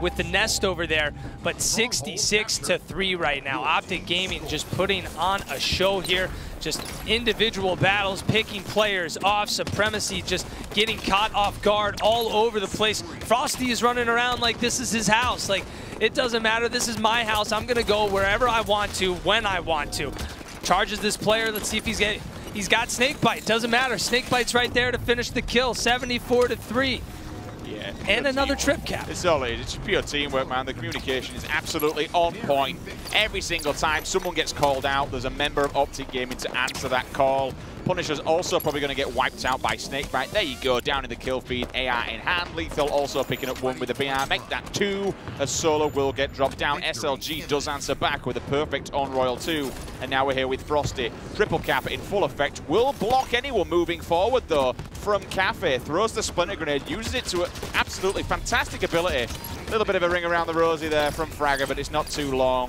with the nest over there, but 66-3 right now. Optic Gaming just putting on a show here. Just individual battles, picking players off. Supremacy just getting caught off guard all over the place. Frosty is running around like this is his house. Like, it doesn't matter, this is my house. I'm gonna go wherever I want to, when I want to. Charges this player, let's see if he's got Snakebite. Doesn't matter, Snakebite's right there to finish the kill, 74-3. Yeah, and another trip cap. It's all it. It's just pure teamwork, man. The communication is absolutely on point. Every single time someone gets called out, there's a member of Optic Gaming to answer that call. Punisher's also probably going to get wiped out by Snakebite. There you go, down in the kill feed, AR in hand. Lethal also picking up 1 with the BR. Make that 2, as Solo will get dropped down. SLG does answer back with a perfect on Royal 2. And now we're here with Frosty. Triple cap in full effect. Will block anyone moving forward, though, from Cafe. Throws the Splinter Grenade, uses it to an absolutely fantastic ability. A little bit of a ring around the rosy there from Fragger, but it's not too long.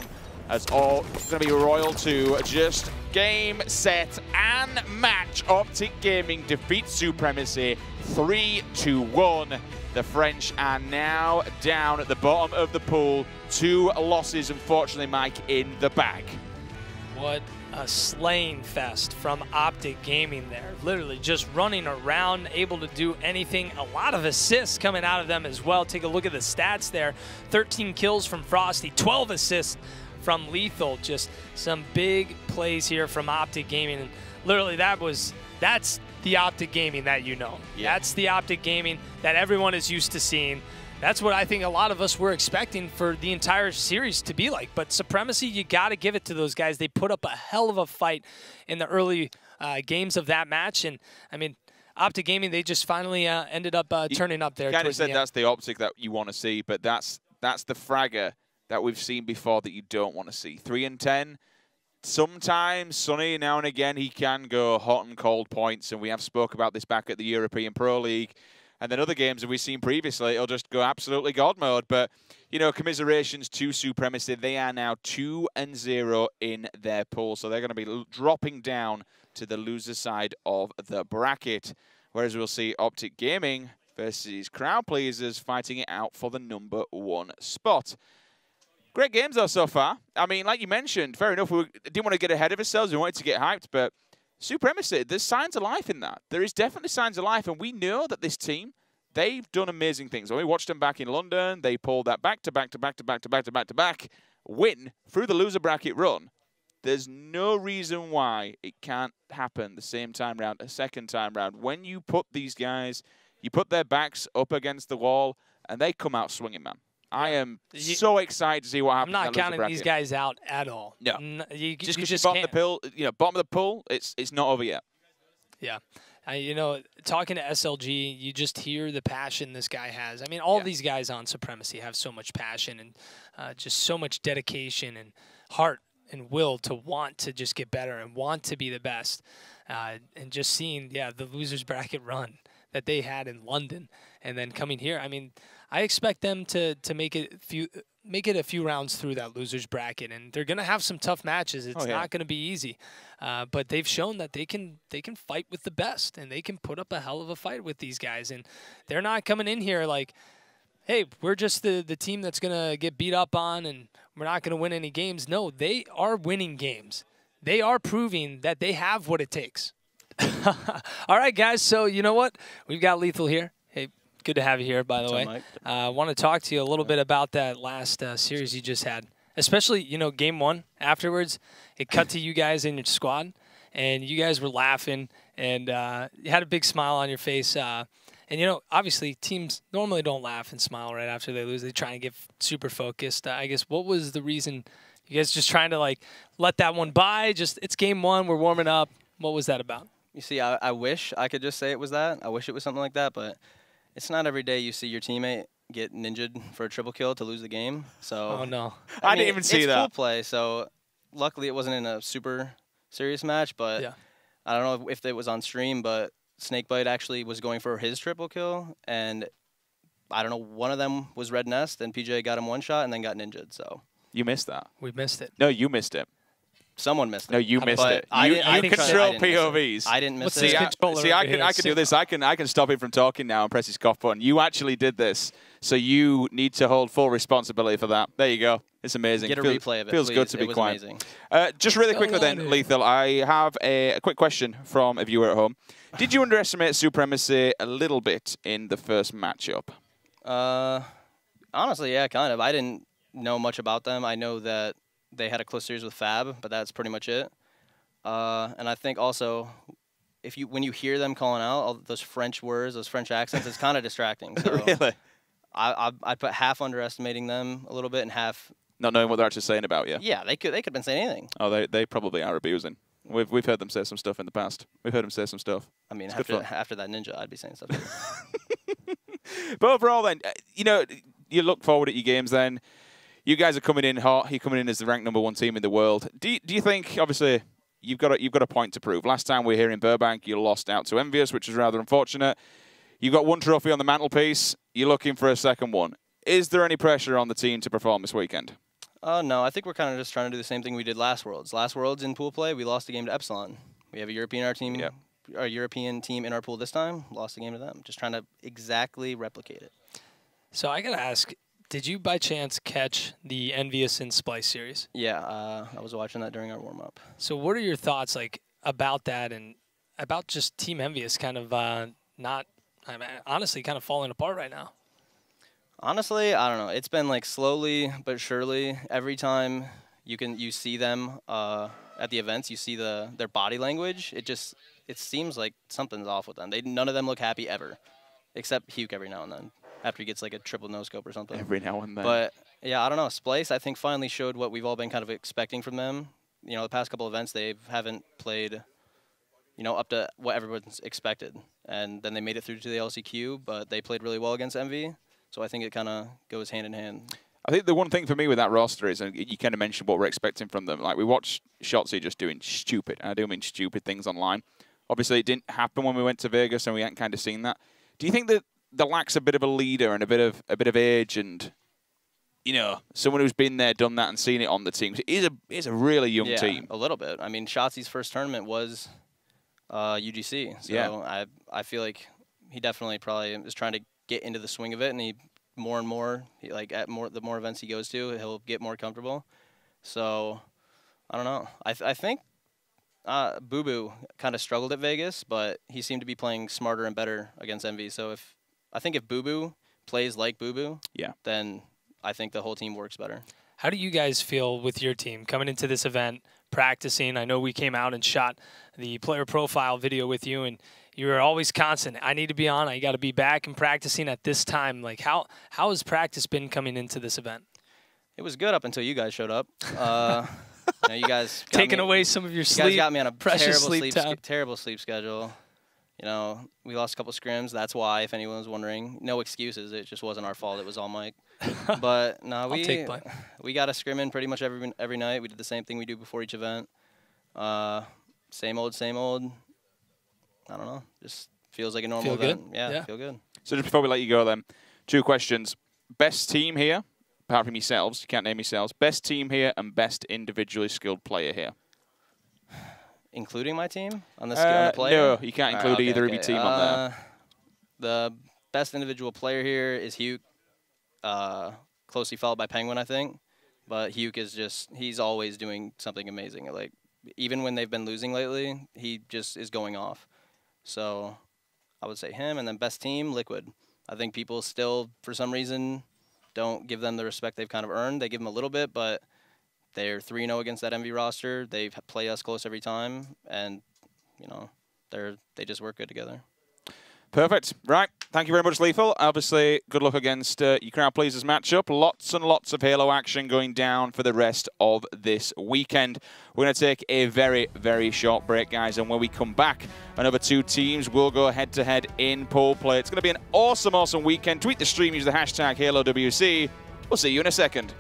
As all going to be Royal 2, just game, set, and match. Optic Gaming defeats Supremacy 3-1. The French are now down at the bottom of the pool. 2 losses, unfortunately, Mike, in the bag. What a slaying fest from Optic Gaming there. Literally just running around, able to do anything. A lot of assists coming out of them as well. Take a look at the stats there. 13 kills from Frosty, 12 assists from Lethal. Just some big plays here from Optic Gaming. And literally that's the Optic Gaming that you know. Yeah. That's the Optic Gaming that everyone is used to seeing. That's what I think a lot of us were expecting for the entire series to be like. But Supremacy, you got to give it to those guys. They put up a hell of a fight in the early games of that match. And, I mean, Optic Gaming, they just finally ended up turning up there. You kind of said that's the Optic that you want to see, but that's the Fragger that we've seen before that you don't want to see. 3-10. Sometimes, Sonny, now and again, he can go hot and cold points, and we have spoke about this back at the European Pro League. And then other games that we've seen previously, it'll just go absolutely God mode. But, you know, commiserations to Supremacy. They are now 2-0 in their pool. So they're going to be dropping down to the loser side of the bracket. Whereas we'll see Optic Gaming versus Crowd Pleasers fighting it out for the #1 spot. Great games, though, so far. I mean, like you mentioned, fair enough, we didn't want to get ahead of ourselves. We wanted to get hyped, but Supremacy, there's signs of life in that. There is definitely signs of life, and we know that this team, they've done amazing things. When we watched them back in London, they pulled that back-to-back win through the loser bracket run. There's no reason why it can't happen the same time round, a second time round. When you put these guys, you put their backs up against the wall, and they come out swinging, man. I am so excited to see what happens. I'm not counting these guys out at all. No, you just just bottom can't. of the pool, bottom of the pool. It's not over yet. Yeah, you know, talking to SLG, you just hear the passion this guy has. I mean, all these guys on Supremacy have so much passion and just so much dedication and heart and will to want to just get better and want to be the best. And just seeing, the losers bracket run that they had in London and then coming here. I mean, I expect them to make it a few rounds through that losers bracket, and they're gonna have some tough matches. It's not gonna be easy, but they've shown that they can fight with the best, and they can put up a hell of a fight with these guys. And they're not coming in here like, hey, we're just the team that's going to get beat up on and we're not going to win any games. No, they are winning games. They are proving that they have what it takes. All right, guys. So you know what? We've got Lethal here. Hey, good to have you here, by the way. I want to talk to you a little bit about that last series you just had, especially, you know, game one. Afterwards, it cut to you guys in your squad, and you guys were laughing, and you had a big smile on your face. And, you know, obviously teams normally don't laugh and smile right after they lose. They try and get super focused. I guess what was the reason? You guys just trying to, like, let that one by? Just it's game one. We're warming up. What was that about? You see, I wish I could just say it was that. I wish it was something like that, but it's not every day you see your teammate get ninja'd for a triple kill to lose the game. So oh no, I didn't even see that. It's pool play, so luckily it wasn't in a super serious match. But yeah. I don't know if it was on stream, but Snakebite actually was going for his triple kill, and I don't know, one of them was Red Nest, and PJ got him one shot and then got ninja'd. So you missed that. We missed it. No, you missed it. Someone missed it. No, you missed it. I You control POVs. I didn't miss it. See, I can do this. I can stop him from talking now and press his cough button. You actually did this, so you need to hold full responsibility for that. There you go. It's amazing. Get a replay of it, Feels please. good to be it was quiet. Amazing. Just really quickly then, Lethal, I have a quick question from a viewer at home. Did you underestimate Supremacy a little bit in the first matchup? Honestly, yeah, kind of. I didn't know much about them. I know that they had a close series with Fab, but that's pretty much it. And I think also, when you hear them calling out all those French words, those French accents, it's kind of distracting. So really? I'd put half underestimating them a little bit and half not knowing what they're actually saying about you. Yeah, they could have been saying anything. Oh, they probably are abusing. We've heard them say some stuff in the past. We've heard them say some stuff. I mean, after that ninja, I'd be saying stuff. But overall, then, you know, you look forward at your games. Then, you guys are coming in hot. You're coming in as the ranked #1 team in the world. Do you think, obviously, you've got a point to prove? Last time we were here in Burbank, you lost out to Envious, which is rather unfortunate. You've got one trophy on the mantelpiece. You're looking for a second one. Is there any pressure on the team to perform this weekend? No, I think we're kind of just trying to do the same thing we did last Worlds. Last Worlds in pool play, we lost a game to Epsilon. We have a European our European team in our pool this time. Lost a game to them. Just trying to exactly replicate it. So I gotta ask, did you by chance catch the Envious and Splyce series? Yeah, I was watching that during our warm up. So what are your thoughts like about that and about just Team Envious kind of honestly kind of falling apart right now? Honestly, I don't know. It's been like slowly but surely. Every time you see them at the events, you see their body language. It seems like something's off with them. None of them look happy ever, except Hugh every now and then after he gets like a triple no scope or something. Every now and then. But yeah, I don't know. Splyce, I think, finally showed what we've all been kind of expecting from them. You know, the past couple events they haven't played, you know, up to what everyone's expected, and then they made it through to the LCQ, but they played really well against Envy. So I think it kind of goes hand in hand. I think the one thing for me with that roster is, and you kind of mentioned what we're expecting from them. Like, we watched Shotzi just doing stupid, and I do mean stupid things online. Obviously, it didn't happen when we went to Vegas, and we hadn't kind of seen that. Do you think that the lacks a bit of a leader and a bit of age, and you know, someone who's been there, done that, and seen it on the team? It is a really young team. A little bit. I mean, Shotzi's first tournament was UGC, so I feel like he definitely probably is trying to get into the swing of it, and the more events he goes to, he'll get more comfortable. So I don't know. I think Boo Boo kind of struggled at Vegas, but he seemed to be playing smarter and better against Envy. So I think if Boo Boo plays like Boo Boo, then I think the whole team works better. How do you guys feel with your team coming into this event, practicing? I know we came out and shot the player profile video with you, and you were always constant. I need to be on. I got to be back and practicing at this time. Like, how has practice been coming into this event? It was good up until you guys showed up. You guys taking away some of your sleep. You guys got me on a precious terrible sleep schedule. You know, we lost a couple scrims. That's why, if anyone was wondering. No excuses. It just wasn't our fault. It was all Mike. But no, we got a scrim in pretty much every night. We did the same thing we do before each event. Same old, same old. I don't know. Just feels like a normal event. Good? Yeah, feel good. So just before we let you go then, 2 questions. Best team here, apart from yourselves, you can't name yourselves. Best team here and best individually skilled player here. Including my team on the player? No, you can't include either of your team on there. The best individual player here is Hugh. closely followed by Penguin, I think. But Hugh is just, he's always doing something amazing. Like, even when they've been losing lately, he just is going off. So I would say him, and then best team, Liquid. I think people still, for some reason, don't give them the respect they've kind of earned. They give them a little bit, but they're 3-0 against that MV roster. They play us close every time, and, you know, they just work good together. Perfect. Right. Thank you very much, Lethal. Obviously, good luck against your crowd pleasers matchup. Lots and lots of Halo action going down for the rest of this weekend. We're going to take a very, very short break, guys. And when we come back, another 2 teams will go head-to-head in pole play. It's going to be an awesome, awesome weekend. Tweet the stream, use the hashtag HaloWC. We'll see you in a second.